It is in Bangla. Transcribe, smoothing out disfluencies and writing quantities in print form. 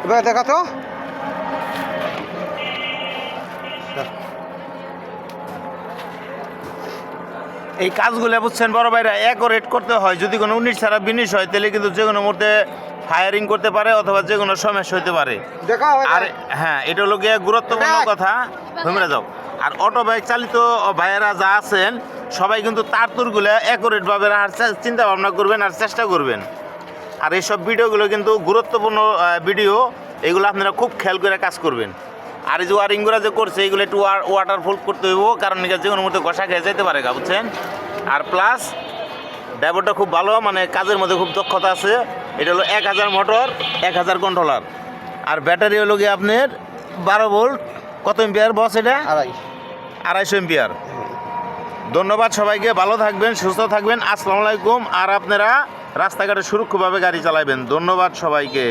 এবার দেখা তো এই কাজগুলো বুঝছেন বড় ভাইরা অ্যাকুরেট করতে হয়। যদি কোনো 19 ছাড়া 20 হয় তাহলে কিন্তু যে কোনো মুহূর্তে ফায়ারিং করতে পারে অথবা যে কোনো সমস্যা হতে পারে। দেখা আর হ্যাঁ, এটা হলো গিয়ে গুরুত্বপূর্ণ কথা। ভেমরা যাও। আর অটো বাইক চালিত ভাইয়েরা যা আছেন সবাই কিন্তু তার তুরগুলো অ্যাকুরেটভাবে রাখার চিন্তা ভাবনা করবেন আর চেষ্টা করবেন। আর এইসব ভিডিওগুলো কিন্তু গুরুত্বপূর্ণ ভিডিও, এগুলো আপনারা খুব খেয়াল করে কাজ করবেন। আর এই যে ওয়ারিংগুলো যে করছে এগুলো একটু ওয়াটারফুল করতে হইব, কারণ যে কোনো মধ্যে ঘষা খেয়ে যেতে পারে বুঝছেন। আর প্লাস ড্রাইভারটা খুব ভালো, মানে কাজের মধ্যে খুব দক্ষতা আছে। এটা হলো 1000 মোটর 1000 কন্ট্রোলার। আর ব্যাটারি হলো গিয়ে আপনার 12 ভোল্ট। কত এম্পিয়ার বস এটা? 250 এম্পিয়ার। ধন্যবাদ সবাইকে, ভালো থাকবেন, সুস্থ থাকবেন। আসসালামু আলাইকুম। আর আপনারা রাস্তাঘাটে সুরক্ষিতভাবে গাড়ি চালাবেন। ধন্যবাদ সবাইকে।